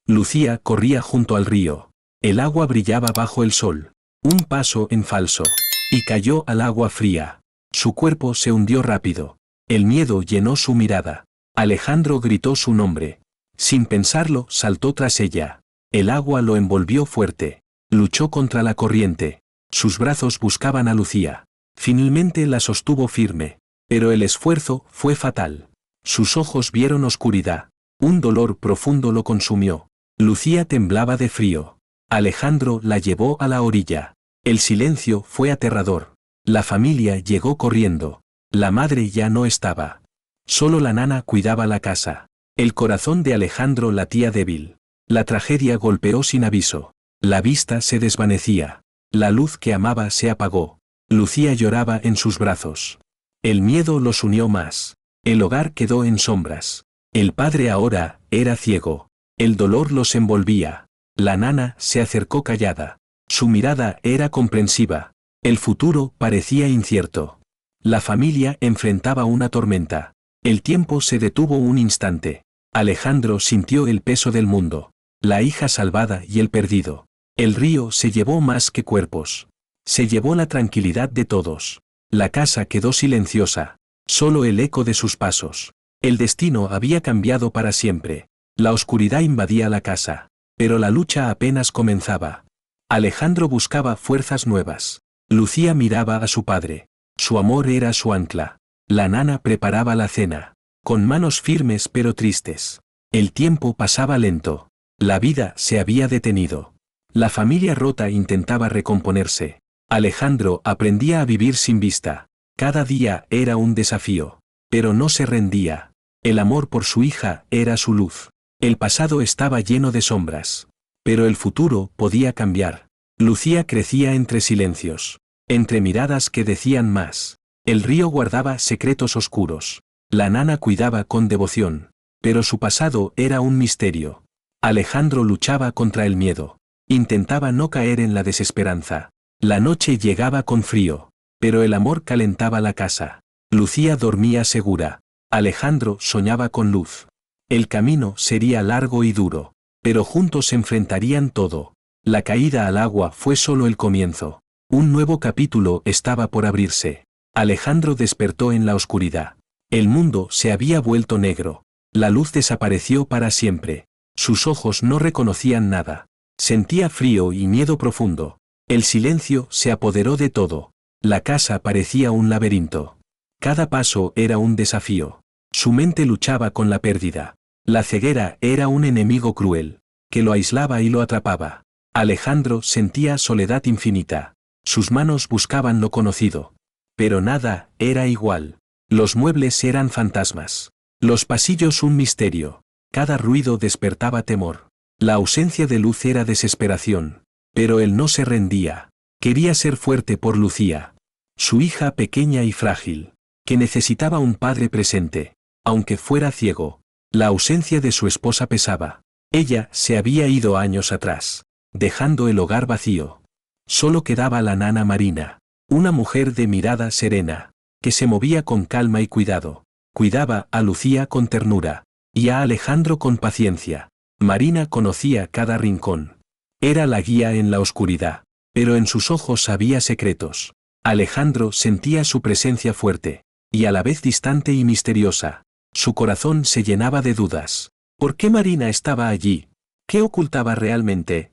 Lucía corría junto al río. El agua brillaba bajo el sol. Un paso en falso. Y cayó al agua fría. Su cuerpo se hundió rápido. El miedo llenó su mirada. Alejandro gritó su nombre. Sin pensarlo, saltó tras ella. El agua lo envolvió fuerte. Luchó contra la corriente. Sus brazos buscaban a Lucía. Finalmente la sostuvo firme. Pero el esfuerzo fue fatal. Sus ojos vieron oscuridad. Un dolor profundo lo consumió. Lucía temblaba de frío. Alejandro la llevó a la orilla. El silencio fue aterrador. La familia llegó corriendo. La madre ya no estaba. Solo la nana cuidaba la casa. El corazón de Alejandro latía débil. La tragedia golpeó sin aviso. La vista se desvanecía. La luz que amaba se apagó. Lucía lloraba en sus brazos. El miedo los unió más. El hogar quedó en sombras. El padre ahora era ciego. El dolor los envolvía. La nana se acercó callada. Su mirada era comprensiva. El futuro parecía incierto. La familia enfrentaba una tormenta. El tiempo se detuvo un instante. Alejandro sintió el peso del mundo. La hija salvada y el perdido. El río se llevó más que cuerpos. Se llevó la tranquilidad de todos. La casa quedó silenciosa. Solo el eco de sus pasos. El destino había cambiado para siempre. La oscuridad invadía la casa. Pero la lucha apenas comenzaba. Alejandro buscaba fuerzas nuevas. Lucía miraba a su padre. Su amor era su ancla. La nana preparaba la cena. Con manos firmes pero tristes. El tiempo pasaba lento. La vida se había detenido. La familia rota intentaba recomponerse. Alejandro aprendía a vivir sin vista. Cada día era un desafío. Pero no se rendía. El amor por su hija era su luz. El pasado estaba lleno de sombras. Pero el futuro podía cambiar. Lucía crecía entre silencios. Entre miradas que decían más. El río guardaba secretos oscuros. La nana cuidaba con devoción. Pero su pasado era un misterio. Alejandro luchaba contra el miedo. Intentaba no caer en la desesperanza. La noche llegaba con frío. Pero el amor calentaba la casa. Lucía dormía segura. Alejandro soñaba con luz. El camino sería largo y duro. Pero juntos enfrentarían todo. La caída al agua fue solo el comienzo. Un nuevo capítulo estaba por abrirse. Alejandro despertó en la oscuridad. El mundo se había vuelto negro. La luz desapareció para siempre. Sus ojos no reconocían nada. Sentía frío y miedo profundo. El silencio se apoderó de todo. La casa parecía un laberinto. Cada paso era un desafío. Su mente luchaba con la pérdida. La ceguera era un enemigo cruel, que lo aislaba y lo atrapaba. Alejandro sentía soledad infinita. Sus manos buscaban lo conocido. Pero nada era igual. Los muebles eran fantasmas. Los pasillos un misterio. Cada ruido despertaba temor. La ausencia de luz era desesperación. Pero él no se rendía. Quería ser fuerte por Lucía. Su hija pequeña y frágil. Que necesitaba un padre presente. Aunque fuera ciego. La ausencia de su esposa pesaba. Ella se había ido años atrás. Dejando el hogar vacío. Solo quedaba la nana Marina. Una mujer de mirada serena. Que se movía con calma y cuidado. Cuidaba a Lucía con ternura. Y a Alejandro con paciencia. Marina conocía cada rincón. Era la guía en la oscuridad. Pero en sus ojos había secretos. Alejandro sentía su presencia fuerte. Y a la vez distante y misteriosa. Su corazón se llenaba de dudas. ¿Por qué Marina estaba allí? ¿Qué ocultaba realmente?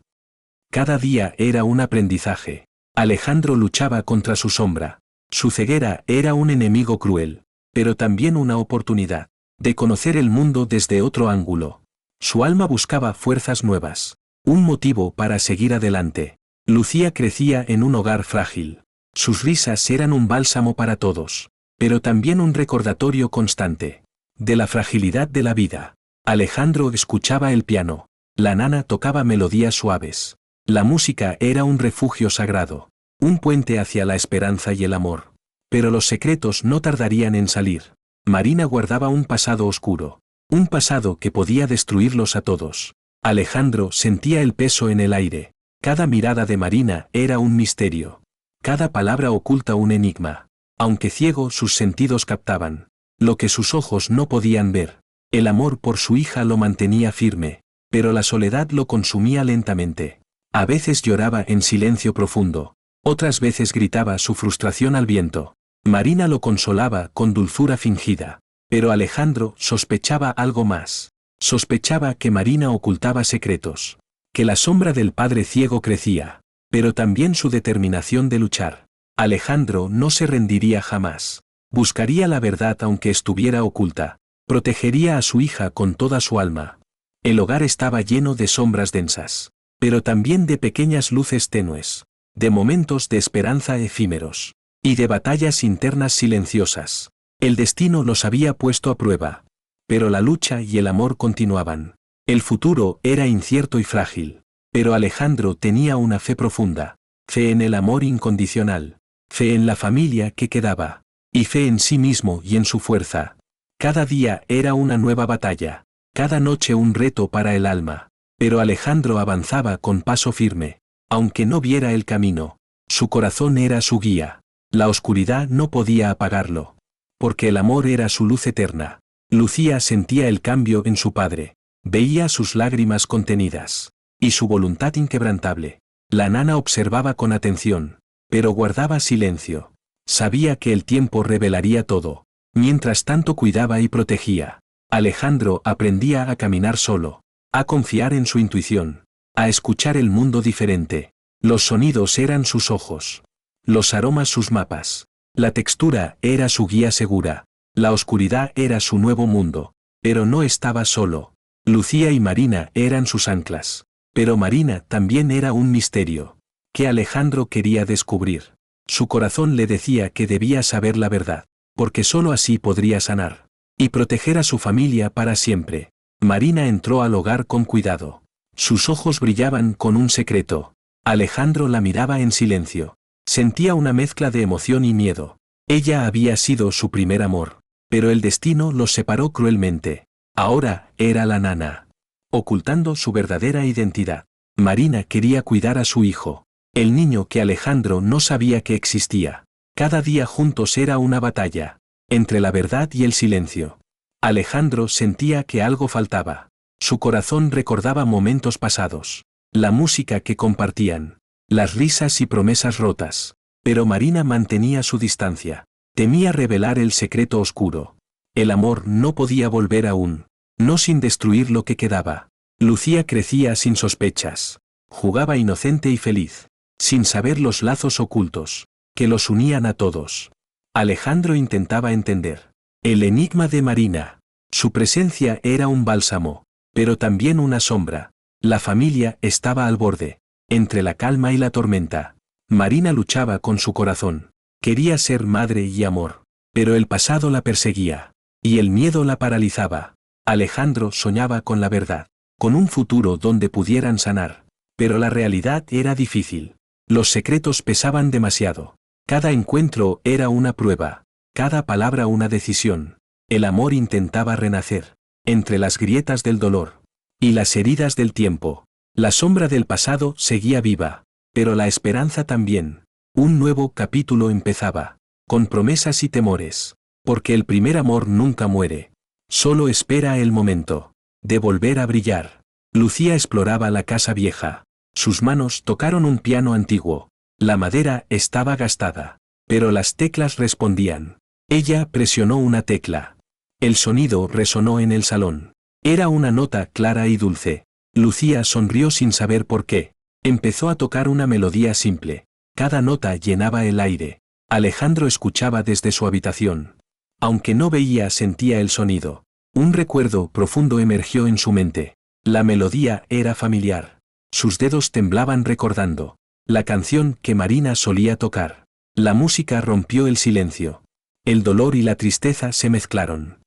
Cada día era un aprendizaje. Alejandro luchaba contra su sombra. Su ceguera era un enemigo cruel. Pero también una oportunidad. De conocer el mundo desde otro ángulo. Su alma buscaba fuerzas nuevas. Un motivo para seguir adelante. Lucía crecía en un hogar frágil. Sus risas eran un bálsamo para todos. Pero también un recordatorio constante. De la fragilidad de la vida. Alejandro escuchaba el piano. La nana tocaba melodías suaves. La música era un refugio sagrado. Un puente hacia la esperanza y el amor. Pero los secretos no tardarían en salir. Marina guardaba un pasado oscuro. Un pasado que podía destruirlos a todos. Alejandro sentía el peso en el aire. Cada mirada de Marina era un misterio. Cada palabra oculta un enigma. Aunque ciego, sus sentidos captaban. Lo que sus ojos no podían ver. El amor por su hija lo mantenía firme. pero la soledad lo consumía lentamente. A veces lloraba en silencio profundo, otras veces gritaba su frustración al viento. Marina lo consolaba con dulzura fingida, pero Alejandro sospechaba algo más. Sospechaba que Marina ocultaba secretos, que la sombra del padre ciego crecía, pero también su determinación de luchar. Alejandro no se rendiría jamás. Buscaría la verdad aunque estuviera oculta. Protegería a su hija con toda su alma. El hogar estaba lleno de sombras densas, pero también de pequeñas luces tenues, de momentos de esperanza efímeros, y de batallas internas silenciosas. El destino los había puesto a prueba, pero la lucha y el amor continuaban. El futuro era incierto y frágil, pero Alejandro tenía una fe profunda, fe en el amor incondicional, fe en la familia que quedaba, y fe en sí mismo y en su fuerza. Cada día era una nueva batalla, cada noche un reto para el alma, pero Alejandro avanzaba con paso firme, aunque no viera el camino. Su corazón era su guía, la oscuridad no podía apagarlo, porque el amor era su luz eterna. Lucía sentía el cambio en su padre, veía sus lágrimas contenidas, y su voluntad inquebrantable. La nana observaba con atención, pero guardaba silencio. Sabía que el tiempo revelaría todo. Mientras tanto cuidaba y protegía. Alejandro aprendía a caminar solo, a confiar en su intuición, a escuchar el mundo diferente. Los sonidos eran sus ojos, los aromas sus mapas, la textura era su guía segura, la oscuridad era su nuevo mundo, pero no estaba solo. Lucía y Marina eran sus anclas, pero Marina también era un misterio, que Alejandro quería descubrir. Su corazón le decía que debía saber la verdad, porque sólo así podría sanar y proteger a su familia para siempre. Marina entró al hogar con cuidado. Sus ojos brillaban con un secreto. Alejandro la miraba en silencio. Sentía una mezcla de emoción y miedo. Ella había sido su primer amor, pero el destino los separó cruelmente. Ahora era la nana, ocultando su verdadera identidad. Marina quería cuidar a su hijo, el niño que Alejandro no sabía que existía. Cada día juntos era una batalla, entre la verdad y el silencio. Alejandro sentía que algo faltaba. Su corazón recordaba momentos pasados, la música que compartían, las risas y promesas rotas. Pero Marina mantenía su distancia. Temía revelar el secreto oscuro. El amor no podía volver aún, no sin destruir lo que quedaba. Lucía crecía sin sospechas. Jugaba inocente y feliz, sin saber los lazos ocultos que los unían a todos. Alejandro intentaba entender el enigma de Marina. Su presencia era un bálsamo, pero también una sombra. La familia estaba al borde, entre la calma y la tormenta. Marina luchaba con su corazón. Quería ser madre y amor, pero el pasado la perseguía, y el miedo la paralizaba. Alejandro soñaba con la verdad, con un futuro donde pudieran sanar, pero la realidad era difícil. Los secretos pesaban demasiado. Cada encuentro era una prueba, cada palabra una decisión. El amor intentaba renacer, entre las grietas del dolor y las heridas del tiempo. La sombra del pasado seguía viva, pero la esperanza también. Un nuevo capítulo empezaba, con promesas y temores, porque el primer amor nunca muere. Solo espera el momento de volver a brillar. Lucía exploraba la casa vieja. Sus manos tocaron un piano antiguo. La madera estaba gastada, pero las teclas respondían. Ella presionó una tecla. El sonido resonó en el salón. Era una nota clara y dulce. Lucía sonrió sin saber por qué. Empezó a tocar una melodía simple. Cada nota llenaba el aire. Alejandro escuchaba desde su habitación. Aunque no veía, sentía el sonido. Un recuerdo profundo emergió en su mente. La melodía era familiar. Sus dedos temblaban recordando la canción que Marina solía tocar. La música rompió el silencio. El dolor y la tristeza se mezclaron.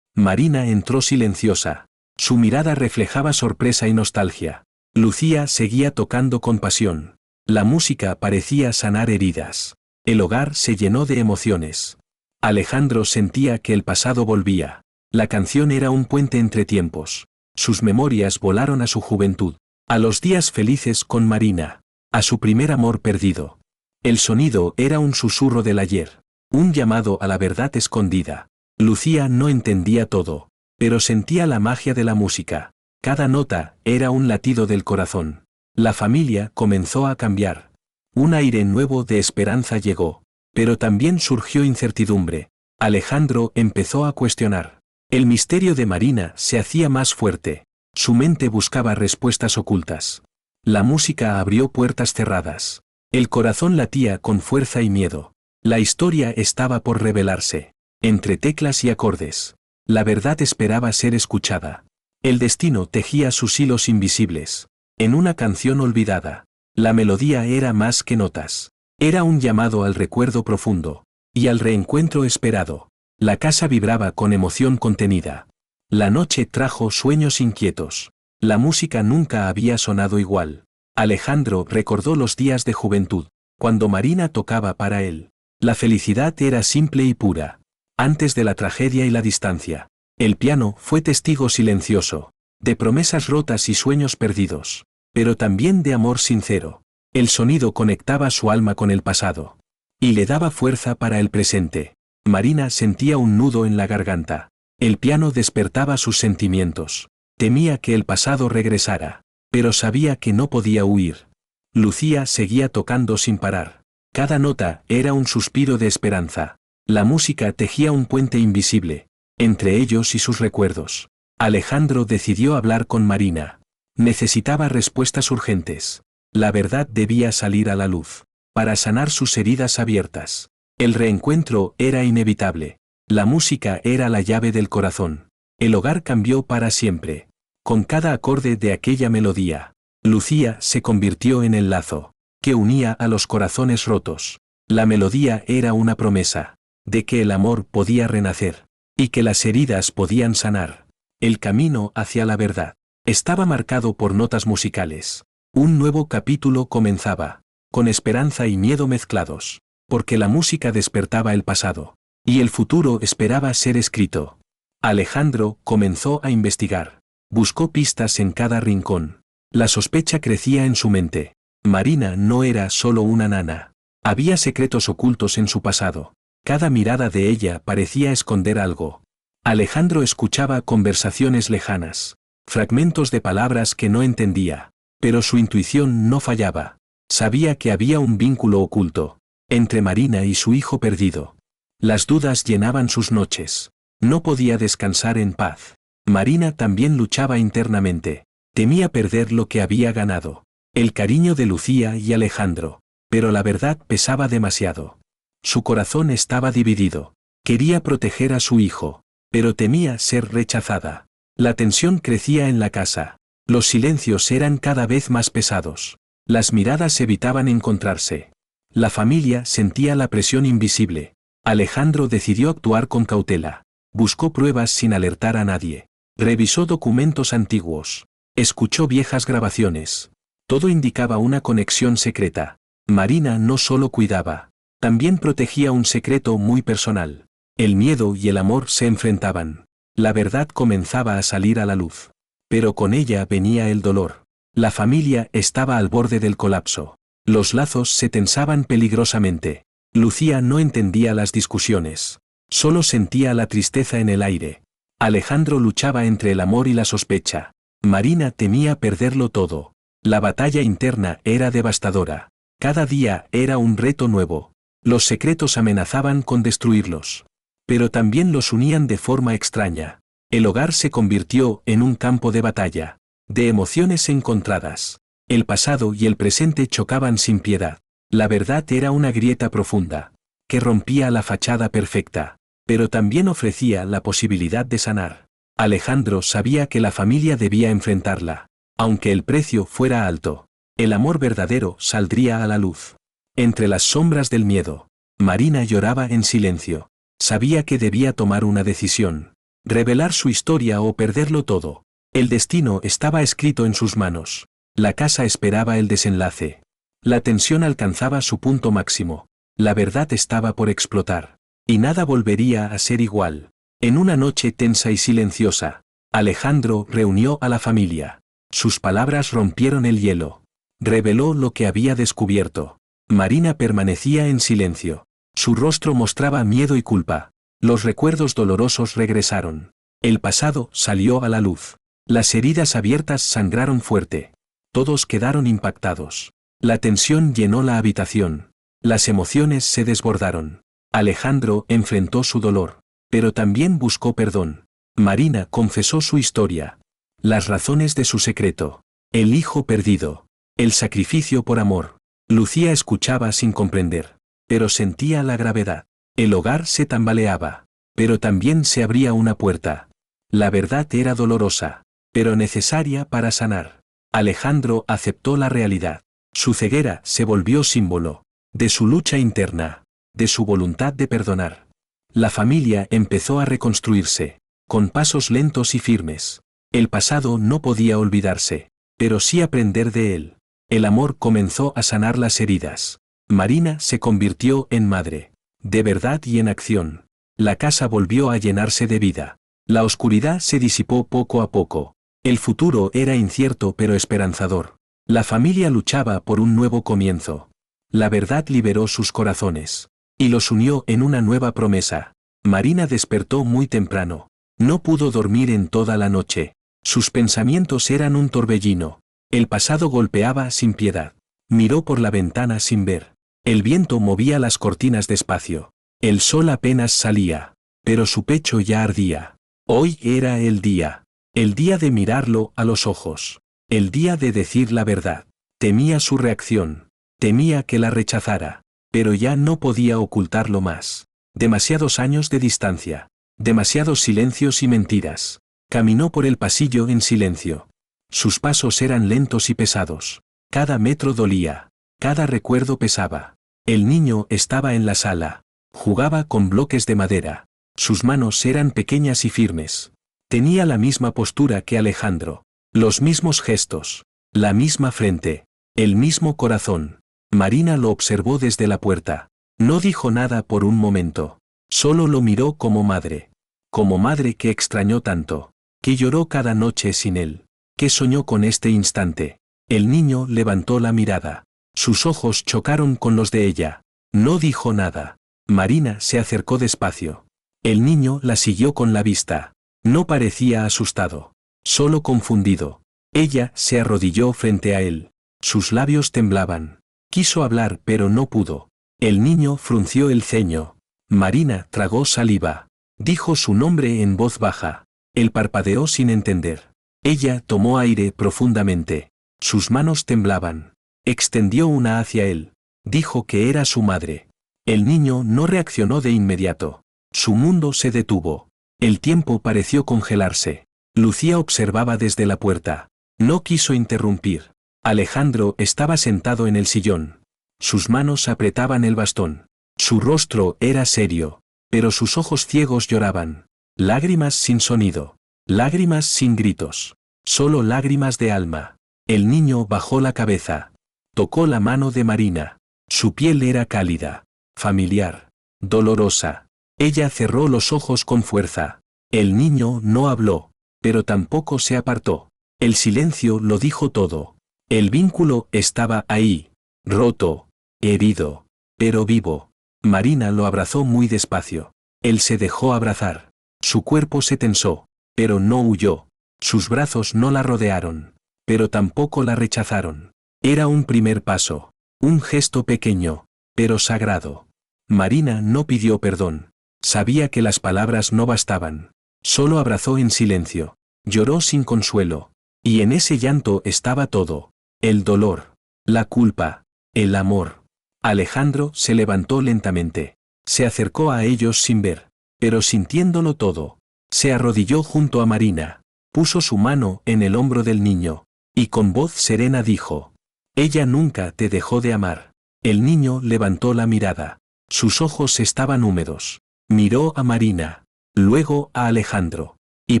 Marina entró silenciosa. Su mirada reflejaba sorpresa y nostalgia. Lucía seguía tocando con pasión. La música parecía sanar heridas. El hogar se llenó de emociones. Alejandro sentía que el pasado volvía. La canción era un puente entre tiempos. Sus memorias volaron a su juventud, a los días felices con Marina, a su primer amor perdido. El sonido era un susurro del ayer, un llamado a la verdad escondida. Lucía no entendía todo, pero sentía la magia de la música. Cada nota era un latido del corazón. La familia comenzó a cambiar. Un aire nuevo de esperanza llegó. Pero también surgió incertidumbre. Alejandro empezó a cuestionar. El misterio de Marina se hacía más fuerte. Su mente buscaba respuestas ocultas. La música abrió puertas cerradas. El corazón latía con fuerza y miedo. La historia estaba por revelarse. Entre teclas y acordes. La verdad esperaba ser escuchada. El destino tejía sus hilos invisibles. En una canción olvidada. La melodía era más que notas. Era un llamado al recuerdo profundo. Y al reencuentro esperado. La casa vibraba con emoción contenida. La noche trajo sueños inquietos. La música nunca había sonado igual. Alejandro recordó los días de juventud, cuando Marina tocaba para él. La felicidad era simple y pura. Antes de la tragedia y la distancia. El piano fue testigo silencioso. De promesas rotas y sueños perdidos. Pero también de amor sincero. El sonido conectaba su alma con el pasado. Y le daba fuerza para el presente. Marina sentía un nudo en la garganta. El piano despertaba sus sentimientos. Temía que el pasado regresara. Pero sabía que no podía huir. Lucía seguía tocando sin parar. Cada nota era un suspiro de esperanza. La música tejía un puente invisible. Entre ellos y sus recuerdos. Alejandro decidió hablar con Marina. Necesitaba respuestas urgentes. La verdad debía salir a la luz. Para sanar sus heridas abiertas. El reencuentro era inevitable. La música era la llave del corazón. El hogar cambió para siempre. Con cada acorde de aquella melodía, Lucía se convirtió en el lazo que unía a los corazones rotos. La melodía era una promesa de que el amor podía renacer y que las heridas podían sanar. El camino hacia la verdad estaba marcado por notas musicales. Un nuevo capítulo comenzaba, con esperanza y miedo mezclados, porque la música despertaba el pasado, y el futuro esperaba ser escrito. Alejandro comenzó a investigar. Buscó pistas en cada rincón. La sospecha crecía en su mente. Marina no era solo una nana. Había secretos ocultos en su pasado. Cada mirada de ella parecía esconder algo. Alejandro escuchaba conversaciones lejanas, fragmentos de palabras que no entendía, pero su intuición no fallaba. Sabía que había un vínculo oculto entre Marina y su hijo perdido. Las dudas llenaban sus noches. No podía descansar en paz. Marina también luchaba internamente. Temía perder lo que había ganado. El cariño de Lucía y Alejandro. Pero la verdad pesaba demasiado. Su corazón estaba dividido. Quería proteger a su hijo, pero temía ser rechazada. La tensión crecía en la casa. Los silencios eran cada vez más pesados. Las miradas evitaban encontrarse. La familia sentía la presión invisible. Alejandro decidió actuar con cautela. Buscó pruebas sin alertar a nadie. Revisó documentos antiguos. Escuchó viejas grabaciones. Todo indicaba una conexión secreta. Marina no solo cuidaba, también protegía un secreto muy personal. El miedo y el amor se enfrentaban. La verdad comenzaba a salir a la luz. Pero con ella venía el dolor. La familia estaba al borde del colapso. Los lazos se tensaban peligrosamente. Lucía no entendía las discusiones. Solo sentía la tristeza en el aire. Alejandro luchaba entre el amor y la sospecha. Marina temía perderlo todo. La batalla interna era devastadora. Cada día era un reto nuevo. Los secretos amenazaban con destruirlos. Pero también los unían de forma extraña. El hogar se convirtió en un campo de batalla. De emociones encontradas. El pasado y el presente chocaban sin piedad. La verdad era una grieta profunda, que rompía la fachada perfecta. Pero también ofrecía la posibilidad de sanar. Alejandro sabía que la familia debía enfrentarla. Aunque el precio fuera alto, el amor verdadero saldría a la luz. Entre las sombras del miedo, Marina lloraba en silencio. Sabía que debía tomar una decisión. Revelar su historia o perderlo todo. El destino estaba escrito en sus manos. La casa esperaba el desenlace. La tensión alcanzaba su punto máximo. La verdad estaba por explotar. Y nada volvería a ser igual. En una noche tensa y silenciosa, Alejandro reunió a la familia. Sus palabras rompieron el hielo. Reveló lo que había descubierto. Marina permanecía en silencio. Su rostro mostraba miedo y culpa. Los recuerdos dolorosos regresaron. El pasado salió a la luz. Las heridas abiertas sangraron fuerte. Todos quedaron impactados. La tensión llenó la habitación. Las emociones se desbordaron. Alejandro enfrentó su dolor, pero también buscó perdón. Marina confesó su historia, las razones de su secreto, el hijo perdido, el sacrificio por amor. Lucía escuchaba sin comprender, pero sentía la gravedad. El hogar se tambaleaba, pero también se abría una puerta. La verdad era dolorosa, pero necesaria para sanar. Alejandro aceptó la realidad. Su ceguera se volvió símbolo de su lucha interna, de su voluntad de perdonar. La familia empezó a reconstruirse, con pasos lentos y firmes. El pasado no podía olvidarse, pero sí aprender de él. El amor comenzó a sanar las heridas. Marina se convirtió en madre, de verdad y en acción. La casa volvió a llenarse de vida. La oscuridad se disipó poco a poco. El futuro era incierto pero esperanzador. La familia luchaba por un nuevo comienzo. La verdad liberó sus corazones y los unió en una nueva promesa. Marina despertó muy temprano. No pudo dormir en toda la noche. Sus pensamientos eran un torbellino. El pasado golpeaba sin piedad. Miró por la ventana sin ver. El viento movía las cortinas despacio. El sol apenas salía, pero su pecho ya ardía. Hoy era el día de mirarlo a los ojos, el día de decir la verdad. Temía su reacción, temía que la rechazara, pero ya no podía ocultarlo más. Demasiados años de distancia, demasiados silencios y mentiras. Caminó por el pasillo en silencio. Sus pasos eran lentos y pesados. Cada metro dolía, cada recuerdo pesaba. El niño estaba en la sala. Jugaba con bloques de madera. Sus manos eran pequeñas y firmes. Tenía la misma postura que Alejandro. Los mismos gestos. La misma frente. El mismo corazón. Marina lo observó desde la puerta. No dijo nada por un momento. Solo lo miró como madre. Como madre que extrañó tanto. Que lloró cada noche sin él. Que soñó con este instante. El niño levantó la mirada. Sus ojos chocaron con los de ella. No dijo nada. Marina se acercó despacio. El niño la siguió con la vista. No parecía asustado, solo confundido. Ella se arrodilló frente a él. Sus labios temblaban. Quiso hablar pero no pudo. El niño frunció el ceño. Marina tragó saliva. Dijo su nombre en voz baja. Él parpadeó sin entender. Ella tomó aire profundamente. Sus manos temblaban. Extendió una hacia él. Dijo que era su madre. El niño no reaccionó de inmediato. Su mundo se detuvo. El tiempo pareció congelarse. Lucía observaba desde la puerta. No quiso interrumpir. Alejandro estaba sentado en el sillón. Sus manos apretaban el bastón. Su rostro era serio, pero sus ojos ciegos lloraban. Lágrimas sin sonido. Lágrimas sin gritos. Solo lágrimas de alma. El niño bajó la cabeza. Tocó la mano de Marina. Su piel era cálida, familiar, dolorosa. Ella cerró los ojos con fuerza. El niño no habló, pero tampoco se apartó. El silencio lo dijo todo. El vínculo estaba ahí, roto, herido, pero vivo. Marina lo abrazó muy despacio. Él se dejó abrazar. Su cuerpo se tensó, pero no huyó. Sus brazos no la rodearon, pero tampoco la rechazaron. Era un primer paso, un gesto pequeño, pero sagrado. Marina no pidió perdón. Sabía que las palabras no bastaban. Solo abrazó en silencio. Lloró sin consuelo. Y en ese llanto estaba todo. El dolor, la culpa, el amor. Alejandro se levantó lentamente. Se acercó a ellos sin ver, pero sintiéndolo todo. Se arrodilló junto a Marina. Puso su mano en el hombro del niño. Y con voz serena dijo: «Ella nunca te dejó de amar». El niño levantó la mirada. Sus ojos estaban húmedos. Miró a Marina, luego a Alejandro. Y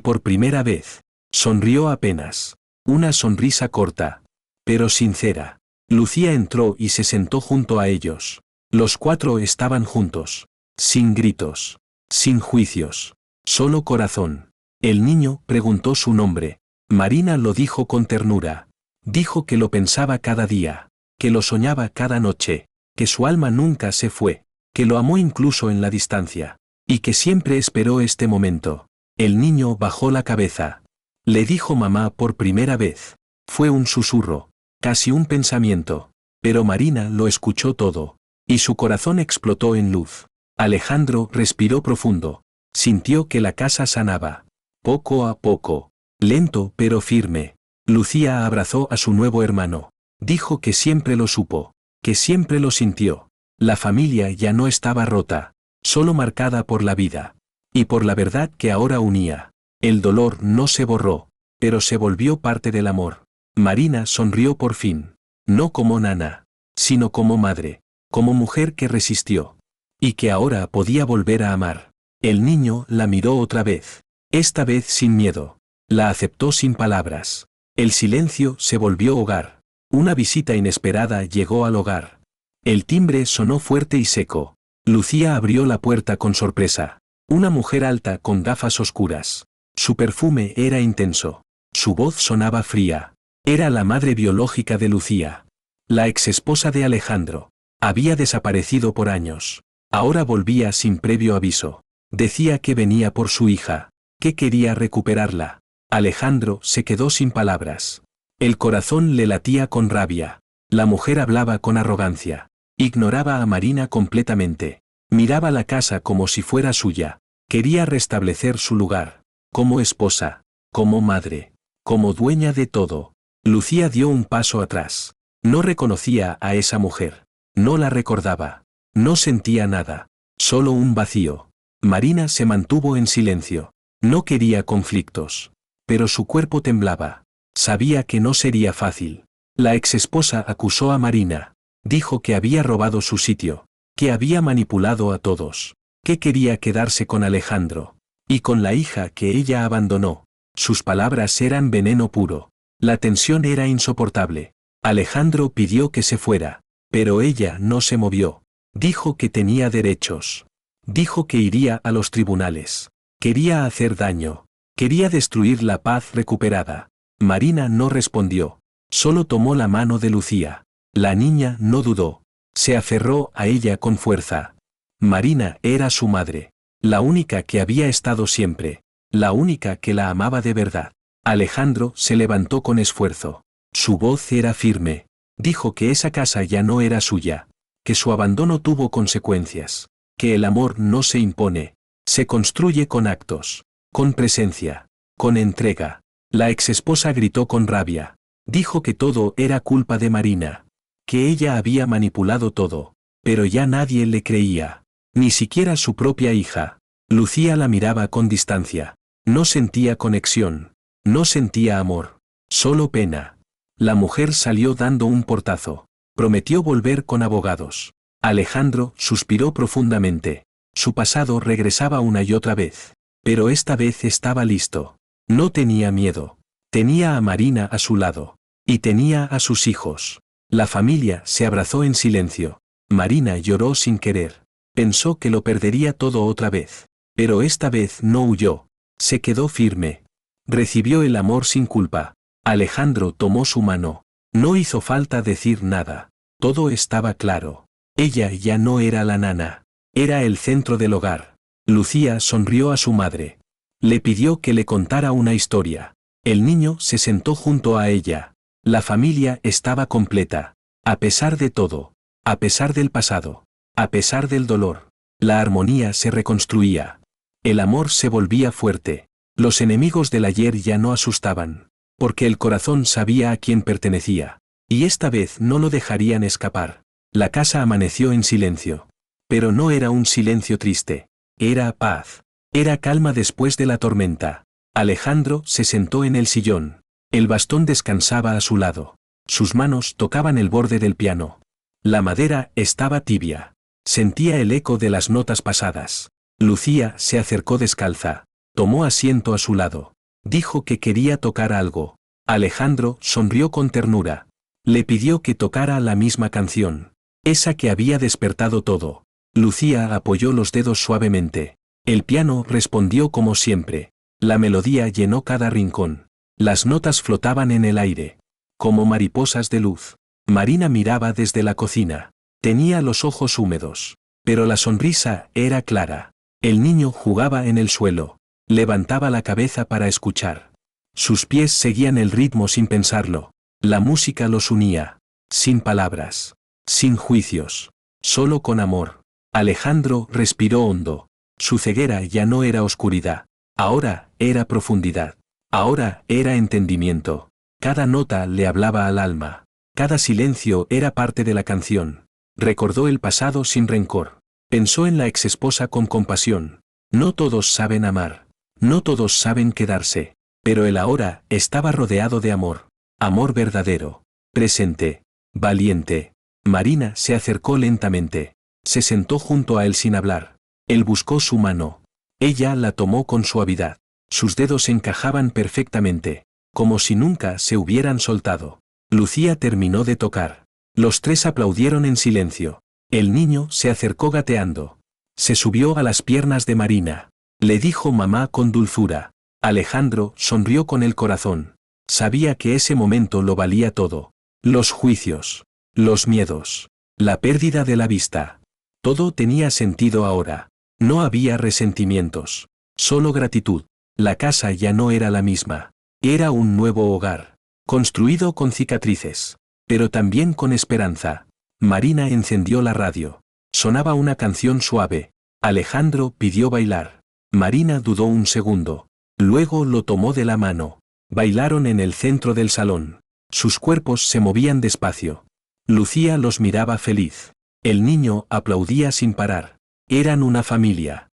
por primera vez, sonrió apenas. Una sonrisa corta, pero sincera. Lucía entró y se sentó junto a ellos. Los cuatro estaban juntos. Sin gritos, sin juicios, solo corazón. El niño preguntó su nombre. Marina lo dijo con ternura. Dijo que lo pensaba cada día, que lo soñaba cada noche, que su alma nunca se fue, que lo amó incluso en la distancia, y que siempre esperó este momento. El niño bajó la cabeza. Le dijo mamá por primera vez. Fue un susurro, casi un pensamiento. Pero Marina lo escuchó todo. Y su corazón explotó en luz. Alejandro respiró profundo. Sintió que la casa sanaba. Poco a poco. Lento pero firme. Lucía abrazó a su nuevo hermano. Dijo que siempre lo supo. Que siempre lo sintió. La familia ya no estaba rota. Solo marcada por la vida. Y por la verdad que ahora unía. El dolor no se borró. Pero se volvió parte del amor. Marina sonrió por fin. No como nana. Sino como madre. Como mujer que resistió. Y que ahora podía volver a amar. El niño la miró otra vez. Esta vez sin miedo. La aceptó sin palabras. El silencio se volvió hogar. Una visita inesperada llegó al hogar. El timbre sonó fuerte y seco. Lucía abrió la puerta con sorpresa. Una mujer alta con gafas oscuras. Su perfume era intenso. Su voz sonaba fría. Era la madre biológica de Lucía. La exesposa de Alejandro. Había desaparecido por años. Ahora volvía sin previo aviso. Decía que venía por su hija. Que quería recuperarla. Alejandro se quedó sin palabras. El corazón le latía con rabia. La mujer hablaba con arrogancia. Ignoraba a Marina completamente. Miraba la casa como si fuera suya. Quería restablecer su lugar. Como esposa. Como madre. Como dueña de todo. Lucía dio un paso atrás. No reconocía a esa mujer. No la recordaba. No sentía nada. Solo un vacío. Marina se mantuvo en silencio. No quería conflictos. Pero su cuerpo temblaba. Sabía que no sería fácil. La exesposa acusó a Marina. Dijo que había robado su sitio. Que había manipulado a todos. Que quería quedarse con Alejandro. Y con la hija que ella abandonó. Sus palabras eran veneno puro. La tensión era insoportable. Alejandro pidió que se fuera. Pero ella no se movió. Dijo que tenía derechos. Dijo que iría a los tribunales. Quería hacer daño. Quería destruir la paz recuperada. Marina no respondió. Solo tomó la mano de Lucía. La niña no dudó. Se aferró a ella con fuerza. Marina era su madre. La única que había estado siempre. La única que la amaba de verdad. Alejandro se levantó con esfuerzo. Su voz era firme. Dijo que esa casa ya no era suya. Que su abandono tuvo consecuencias. Que el amor no se impone. Se construye con actos. Con presencia. Con entrega. La exesposa gritó con rabia. Dijo que todo era culpa de Marina. Que ella había manipulado todo. Pero ya nadie le creía. Ni siquiera su propia hija. Lucía la miraba con distancia. No sentía conexión. No sentía amor. Solo pena. La mujer salió dando un portazo. Prometió volver con abogados. Alejandro suspiró profundamente. Su pasado regresaba una y otra vez. Pero esta vez estaba listo. No tenía miedo. Tenía a Marina a su lado. Y tenía a sus hijos. La familia se abrazó en silencio. Marina lloró sin querer. Pensó que lo perdería todo otra vez. Pero esta vez no huyó. Se quedó firme. Recibió el amor sin culpa. Alejandro tomó su mano. No hizo falta decir nada. Todo estaba claro. Ella ya no era la nana. Era el centro del hogar. Lucía sonrió a su madre. Le pidió que le contara una historia. El niño se sentó junto a ella. La familia estaba completa. A pesar de todo. A pesar del pasado. A pesar del dolor. La armonía se reconstruía. El amor se volvía fuerte. Los enemigos del ayer ya no asustaban. Porque el corazón sabía a quién pertenecía. Y esta vez no lo dejarían escapar. La casa amaneció en silencio. Pero no era un silencio triste. Era paz. Era calma después de la tormenta. Alejandro se sentó en el sillón. El bastón descansaba a su lado. Sus manos tocaban el borde del piano. La madera estaba tibia. Sentía el eco de las notas pasadas. Lucía se acercó descalza. Tomó asiento a su lado. Dijo que quería tocar algo. Alejandro sonrió con ternura. Le pidió que tocara la misma canción. Esa que había despertado todo. Lucía apoyó los dedos suavemente. El piano respondió como siempre. La melodía llenó cada rincón. Las notas flotaban en el aire. Como mariposas de luz. Marina miraba desde la cocina. Tenía los ojos húmedos. Pero la sonrisa era clara. El niño jugaba en el suelo. Levantaba la cabeza para escuchar. Sus pies seguían el ritmo sin pensarlo. La música los unía. Sin palabras. Sin juicios. Solo con amor. Alejandro respiró hondo. Su ceguera ya no era oscuridad. Ahora era profundidad. Ahora era entendimiento. Cada nota le hablaba al alma. Cada silencio era parte de la canción. Recordó el pasado sin rencor. Pensó en la exesposa con compasión. No todos saben amar. No todos saben quedarse. Pero él ahora estaba rodeado de amor. Amor verdadero. Presente. Valiente. Marina se acercó lentamente. Se sentó junto a él sin hablar. Él buscó su mano. Ella la tomó con suavidad. Sus dedos encajaban perfectamente, como si nunca se hubieran soltado. Lucía terminó de tocar. Los tres aplaudieron en silencio. El niño se acercó gateando. Se subió a las piernas de Marina. Le dijo mamá con dulzura. Alejandro sonrió con el corazón. Sabía que ese momento lo valía todo. Los juicios. Los miedos. La pérdida de la vista. Todo tenía sentido ahora. No había resentimientos. Solo gratitud. La casa ya no era la misma. Era un nuevo hogar. Construido con cicatrices. Pero también con esperanza. Marina encendió la radio. Sonaba una canción suave. Alejandro pidió bailar. Marina dudó un segundo. Luego lo tomó de la mano. Bailaron en el centro del salón. Sus cuerpos se movían despacio. Lucía los miraba feliz. El niño aplaudía sin parar. Eran una familia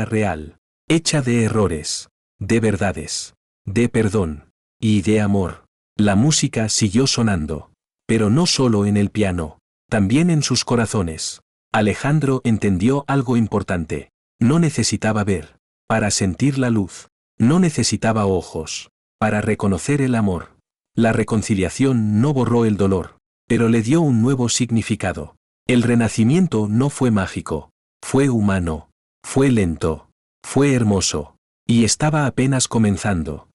real, hecha de errores, de verdades, de perdón y de amor. La música siguió sonando, pero no solo en el piano, también en sus corazones. Alejandro entendió algo importante. No necesitaba ver para sentir la luz. No necesitaba ojos para reconocer el amor. La reconciliación no borró el dolor, pero le dio un nuevo significado. El renacimiento no fue mágico, fue humano, fue lento, fue hermoso, y estaba apenas comenzando.